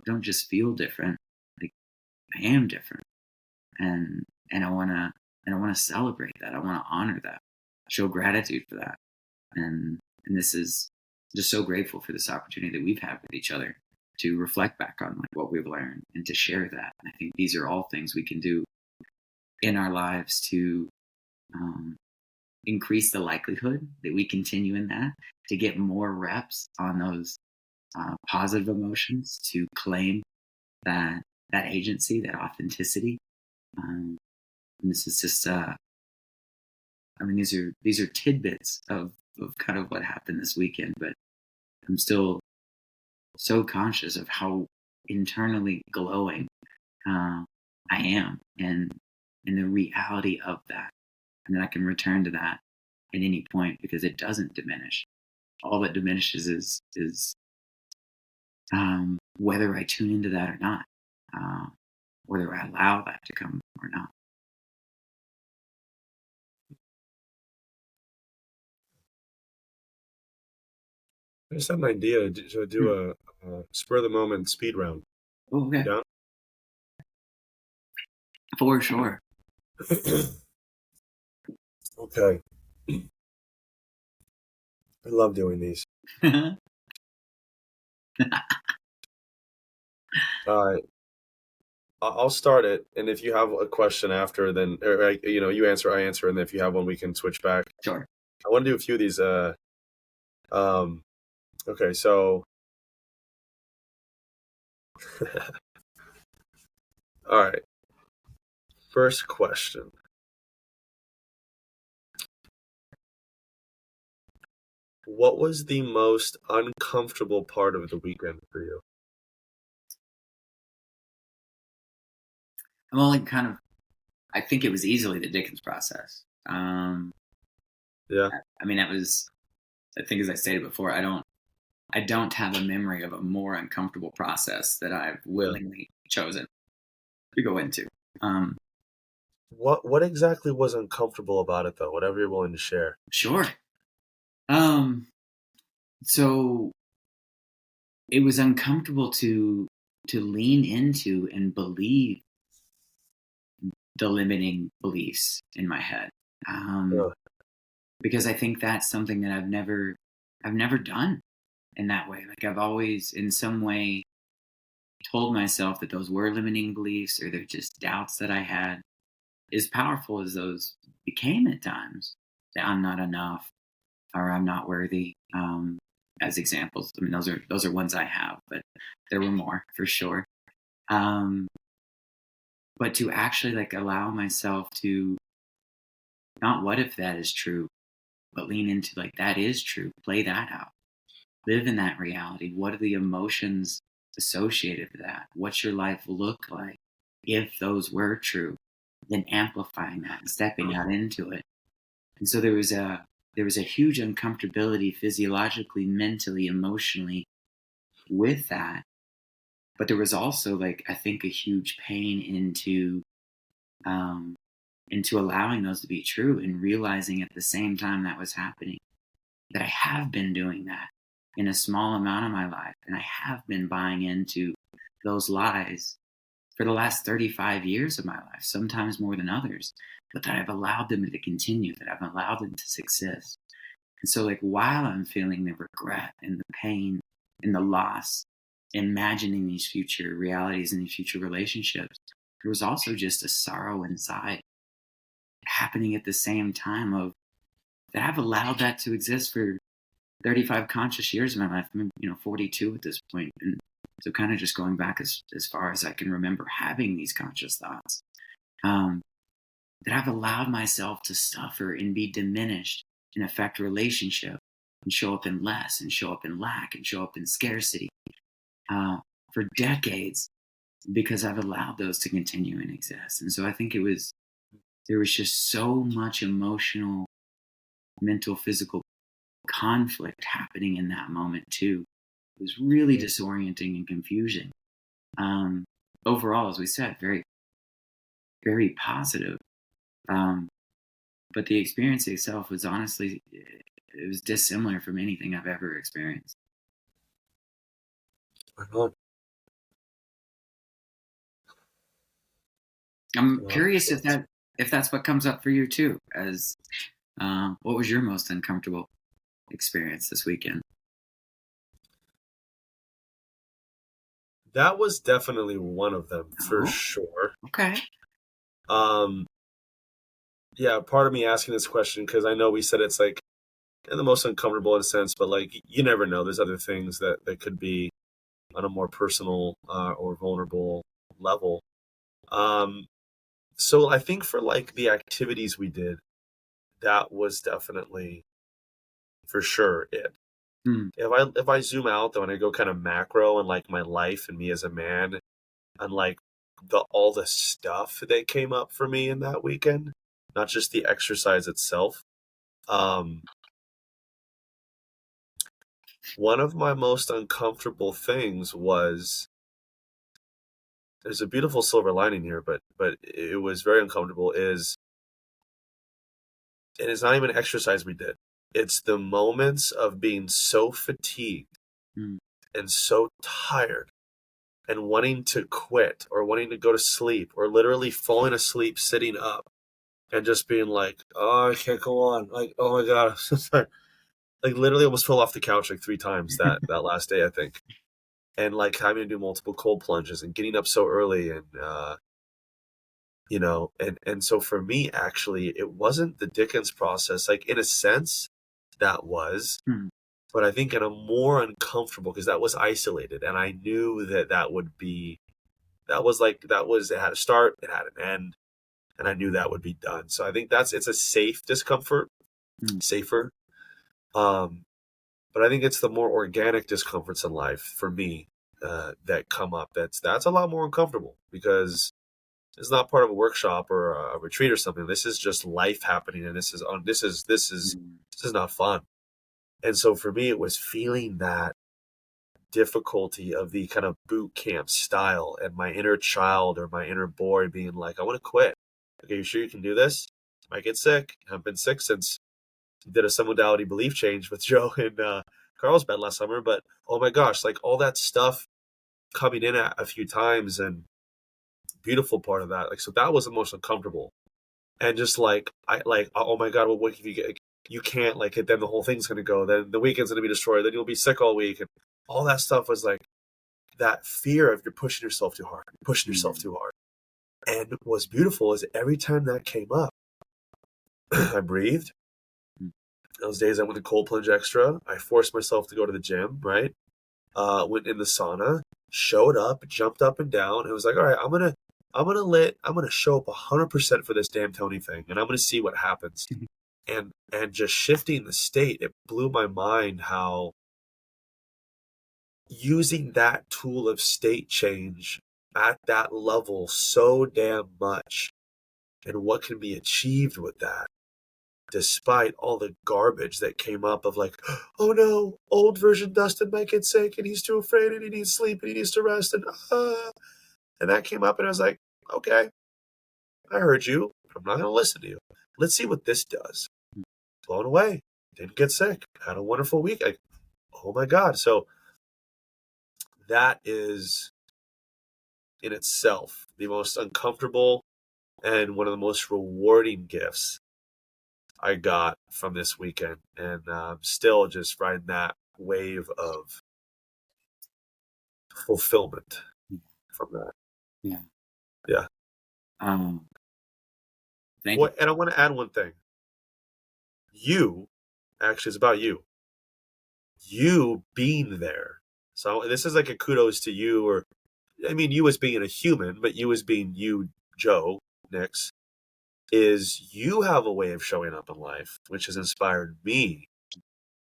I don't just feel different, like I am different. And I wanna celebrate that. I wanna honor that, show gratitude for that. And this is just so grateful for this opportunity that we've had with each other to reflect back on like what we've learned and to share that. And I think these are all things we can do in our lives to increase the likelihood that we continue in that, to get more reps on those positive emotions, to claim that agency, that authenticity. And this is just, I mean, these are tidbits of kind of what happened this weekend, but I'm still so conscious of how internally glowing I am, and the reality of that, and that I can return to that at any point because it doesn't diminish. All that diminishes is whether I tune into that or not, whether I allow that to come or not. I just had an idea to do a spur of the moment speed round. Oh, okay. Down? For sure. Okay. I love doing these. All right. I'll start it, and if you have a question after, then you answer, I answer, and if you have one, we can switch back. Sure. I want to do a few of these. Okay, so all right. First question. What was the most uncomfortable part of the weekend for you? I'm only kind of, I think it was easily the Dickens process. Yeah. I mean, that was, I think as I stated before, I don't have a memory of a more uncomfortable process that I've willingly chosen to go into. What exactly was uncomfortable about it, though? Whatever you're willing to share. Sure. So it was uncomfortable to lean into and believe the limiting beliefs in my head. Because I think that's something that I've never done in that way. Like I've always in some way told myself that those were limiting beliefs, or they're just doubts that I had. As powerful as those became at times, that I'm not enough or I'm not worthy, as examples. I mean, those are ones I have, but there were more for sure. But to actually like allow myself to not what if that is true, but lean into like that is true. Play that out. Live in that reality. What are the emotions associated with that? What's your life look like if those were true? Then amplifying that and stepping out into it. And so there was a huge uncomfortability physiologically, mentally, emotionally with that. But there was also like I think a huge pain into allowing those to be true and realizing at the same time that was happening that I have been doing that in a small amount of my life, and I have been buying into those lies for the last 35 years of my life, sometimes more than others, but that I've allowed them to continue, that I've allowed them to success. And so, like, while I'm feeling the regret and the pain and the loss, imagining these future realities and these future relationships, there was also just a sorrow inside happening at the same time of that I've allowed that to exist for 35 conscious years of my life. I'm, 42 at this point. And so kind of just going back as far as I can remember having these conscious thoughts, that I've allowed myself to suffer and be diminished and affect relationship and show up in less and show up in lack and show up in scarcity for decades because I've allowed those to continue and exist. And so I think there was just so much emotional, mental, physical conflict happening in that moment too. It was really disorienting and confusing. Overall, as we said, very, very positive. But the experience itself was honestly, it was dissimilar from anything I've ever experienced. I'm curious if that's what comes up for you too. As what was your most uncomfortable experience this weekend? That was definitely one of them for sure. Okay. Yeah, part of me asking this question, because I know we said it's like the most uncomfortable in a sense, but like you never know. There's other things that could be on a more personal or vulnerable level. So I think for like the activities we did, that was definitely for sure it. If I zoom out though and I go kind of macro and like my life and me as a man and like all the stuff that came up for me in that weekend, not just the exercise itself. One of my most uncomfortable things was, there's a beautiful silver lining here, but it was very uncomfortable, and it's not even exercise we did. It's the moments of being so fatigued and so tired and wanting to quit or wanting to go to sleep or literally falling asleep sitting up and just being like, oh, I can't go on. Like, oh my God, I'm so sorry. Like literally almost fell off the couch like 3 times that last day, I think. And like having to do multiple cold plunges and getting up so early and, and so for me, actually, it wasn't the Dickens process. Like in a sense that was, but I think in a more uncomfortable, because that was isolated. And I knew it had a start, it had an end, and I knew that would be done. So I think it's a safe discomfort, safer. But I think it's the more organic discomforts in life for me that come up. That's a lot more uncomfortable because it's not part of a workshop or a retreat or something. This is just life happening, and this is not fun. And so for me, it was feeling that difficulty of the kind of boot camp style, and my inner child or my inner boy being like, "I want to quit." Okay, you sure you can do this? Might get sick. I've been sick since did a submodality belief change with Joe in Carlsbad last summer, but oh my gosh, like all that stuff coming in a few times, and beautiful part of that. Like, so that was the most uncomfortable. And just like, oh my God, well, what if you can't like it, then the whole thing's going to go, then the weekend's going to be destroyed, then you'll be sick all week. And all that stuff was like that fear of you're pushing yourself too hard. And what's beautiful is every time that came up, I breathed. Those days I went to cold plunge extra. I forced myself to go to the gym, right? Went in the sauna, showed up, jumped up and down. It was like, all right, I'm gonna show up 100% for this damn Tony thing, and I'm gonna see what happens. And just shifting the state, it blew my mind how using that tool of state change at that level so damn much, and what can be achieved with that. Despite all the garbage that came up of like, oh no, old version Dustan might get sick and he's too afraid and he needs sleep and he needs to rest and that came up and I was like, okay, I heard you, but I'm not going to listen to you. Let's see what this does. Blown away. Didn't get sick. Had a wonderful week. Oh my God. So that is in itself, the most uncomfortable and one of the most rewarding gifts I got from this weekend. And still just riding that wave of fulfillment from that. Yeah. Yeah. Thank you. And I want to add one thing. Actually, it's about you. You being there. So this is like a kudos to you, or I mean, you as being a human, but you as being you, Joe Nix, is you have a way of showing up in life, which has inspired me,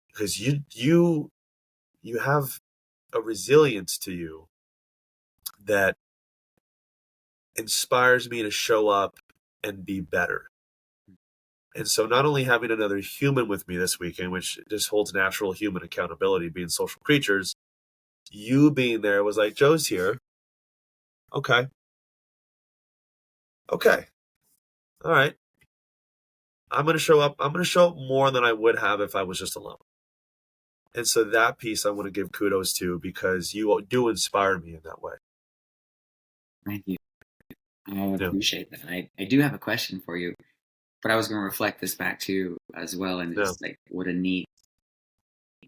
because you have a resilience to you that inspires me to show up and be better. And so not only having another human with me this weekend, which just holds natural human accountability, being social creatures, you being there was like, Joe's here. Okay. All right. I'm going to show up. I'm going to show up more than I would have if I was just alone. And so that piece I want to give kudos to, because you do inspire me in that way. Thank you. I appreciate that. I do have a question for you, but I was going to reflect this back to you as well. And it's like, what a neat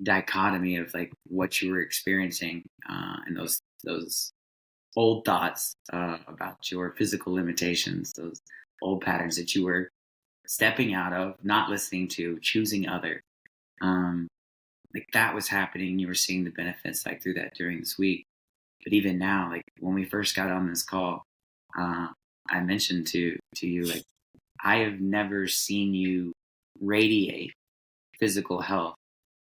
dichotomy of like what you were experiencing and those old thoughts about your physical limitations, those old patterns that you were stepping out of, not listening to, choosing other. Like that was happening. You were seeing the benefits like through that during this week. But even now, like when we first got on this call, I mentioned to you, like, I have never seen you radiate physical health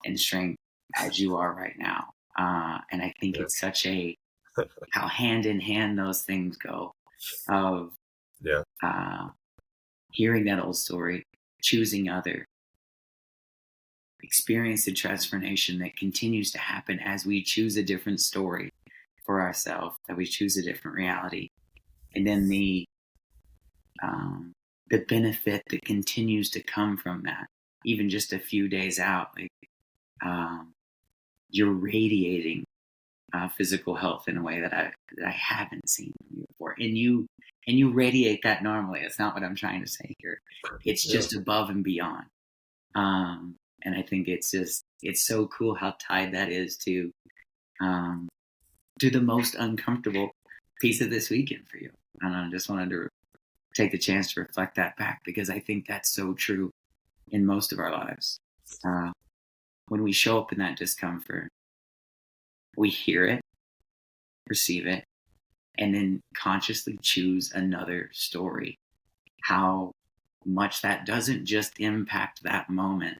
and strength as you are right now. And I think it's such how hand in hand those things go of hearing that old story, choosing other, experience the transformation that continues to happen as we choose a different story for ourselves, that we choose a different reality. And then the benefit that continues to come from that, even just a few days out, like you're radiating physical health in a way that I haven't seen from you before, and you radiate that normally. It's not what I'm trying to say here. It's just above and beyond. And I think it's so cool how tied that is to the most uncomfortable piece of this weekend for you. And I just wanted to take the chance to reflect that back, because I think that's so true in most of our lives. When we show up in that discomfort, we hear it, perceive it, and then consciously choose another story. How much that doesn't just impact that moment,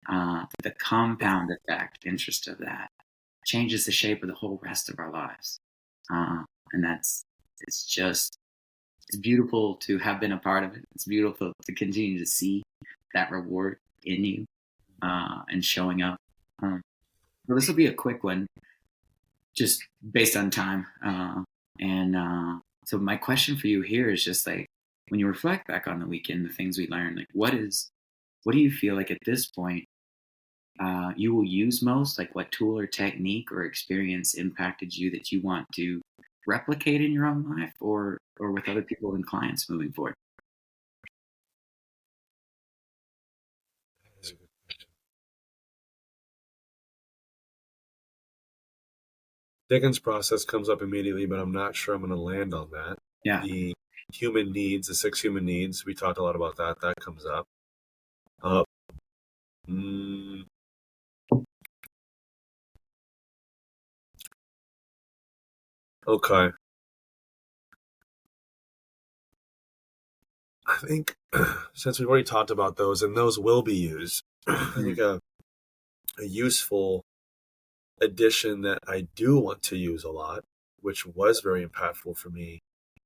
the compound effect interest of that changes the shape of the whole rest of our lives. And it's beautiful to have been a part of it. It's beautiful to continue to see that reward in you and showing up. Well, this will be a quick one, just based on time. So my question for you here is just like, when you reflect back on the weekend, the things we learned, like what do you feel like at this point you will use most? Like what tool or technique or experience impacted you that you want to replicate in your own life or with other people and clients moving forward? That's a good question. Dickens' process comes up immediately, but I'm not sure I'm going to land on that. Yeah. The human needs, the 6 human needs, we talked a lot about that. That comes up. Okay. I think since we've already talked about those, and those will be used, I think a useful addition that I do want to use a lot, which was very impactful for me,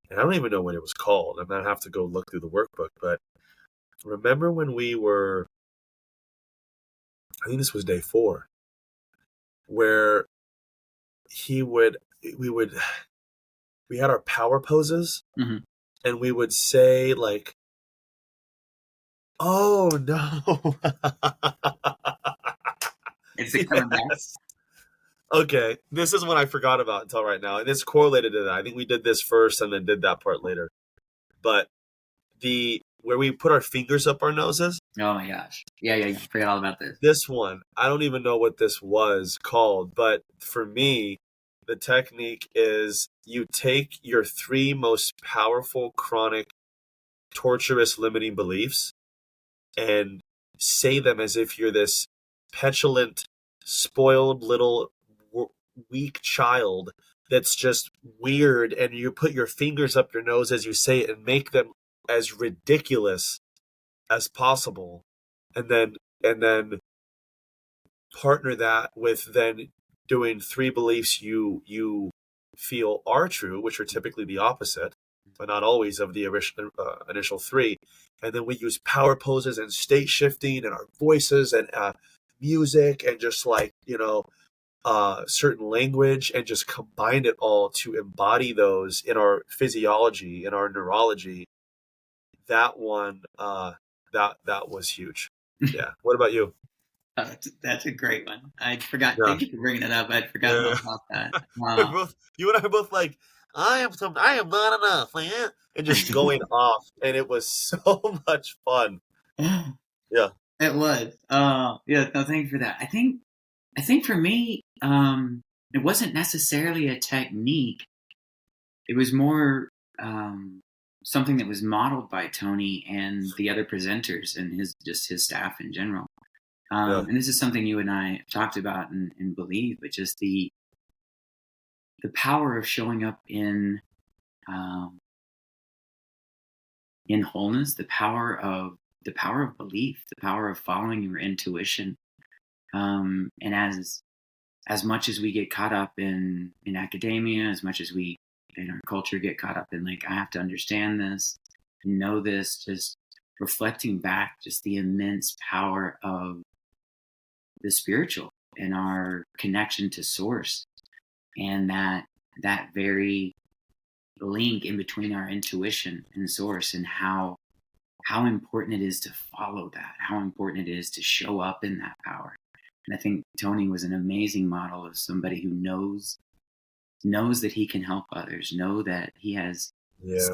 and I don't even know what it was called. I might have to go look through the workbook, but remember when we were, I think this was day 4, where we had our power poses, and we would say like, oh no. Is it coming back? Okay, this is one I forgot about until right now, and it's correlated to that. I think we did this first and then did that part later. But where we put our fingers up our noses, Oh my gosh. Yeah, you forgot all about this. this one, I don't even know what this was called, but for me, the technique is you take your 3 most powerful, chronic, torturous, limiting beliefs and say them as if you're this petulant, spoiled little weak child that's just weird, and you put your fingers up your nose as you say it and make them as ridiculous as possible, and then partner that with then doing 3 beliefs you feel are true, which are typically the opposite, but not always, of the initial 3. And then we use power poses and state shifting and our voices and music and just like, certain language, and just combine it all to embody those in our physiology, in our neurology. That one, that was huge. Yeah. What about you? That's a great one. I forgot. Yeah. Thank you for bringing it up. I'd forgotten all Yeah. about that. You and I are both like, I am not enough, man. And just going off. And it was so much fun. Yeah. It was. Yeah. No, thank you for that. I think for me, it wasn't necessarily a technique. It was more something that was modeled by Tony and the other presenters and his staff in general. Yeah. And this is something you and I talked about and believe, but just the power of showing up in wholeness, the power of belief, the power of following your intuition. And as much as we get caught up in academia, as much as we in our culture get caught up in like, I have to understand this, know this, just reflecting back just the immense power of the spiritual and our connection to source, and that very link in between our intuition and source, and how important it is to follow that, how important it is to show up in that power. And I think Tony was an amazing model of somebody who knows that he can help others, know that he has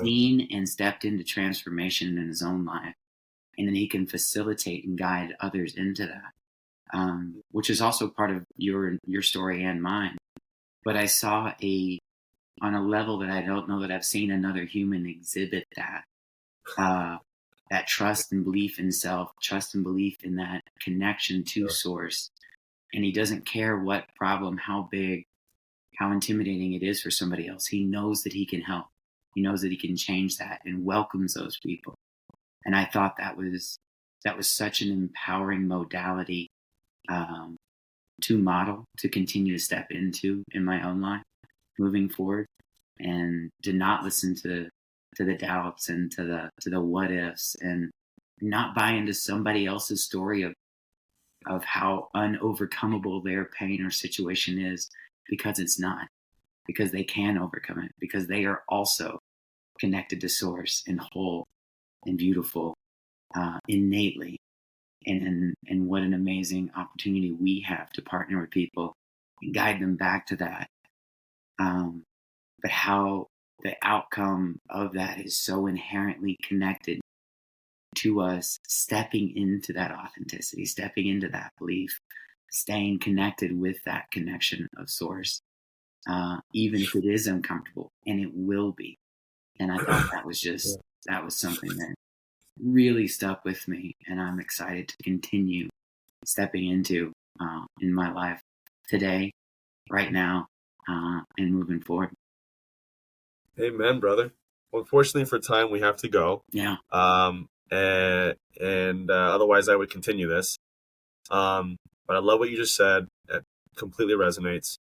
seen and stepped into transformation in his own life, and then he can facilitate and guide others into that, which is also part of your story and mine. But I saw on a level that I don't know that I've seen another human exhibit that trust and belief in self, trust and belief in that connection to source. And he doesn't care what problem, how big, how intimidating it is for somebody else. He knows that he can help. He knows that he can change that and welcomes those people. And I thought that was such an empowering modality to model, to continue to step into in my own life moving forward, and to not listen to the doubts and to the what ifs, and not buy into somebody else's story of how unovercomable their pain or situation is, because it's not, because they can overcome it, because they are also connected to source and whole and beautiful innately. And what an amazing opportunity we have to partner with people and guide them back to that. But how the outcome of that is so inherently connected to us stepping into that authenticity, stepping into that belief, staying connected with that connection of source, even if it is uncomfortable, and it will be. And I thought that was something that really stuck with me, and I'm excited to continue stepping into in my life today, right now, and moving forward. Amen, brother. Well, unfortunately for time, we have to go. Yeah. And otherwise I would continue this. But I love what you just said. It completely resonates.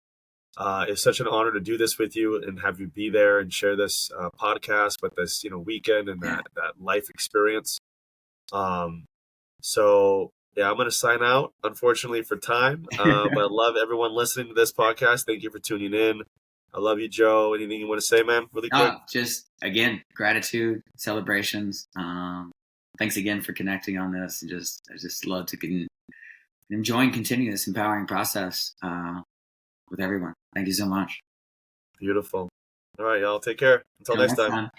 It's such an honor to do this with you and have you be there and share this podcast with this, weekend and that life experience. So yeah, I'm going to sign out, unfortunately for time. But I love everyone listening to this podcast. Thank you for tuning in. I love you, Joe. Anything you want to say, man? Really quick? Just, again, gratitude, celebrations. Thanks again for connecting on this. I just love to enjoy and continue this empowering process with everyone. Thank you so much. Beautiful. All right, y'all. Take care. Until next time.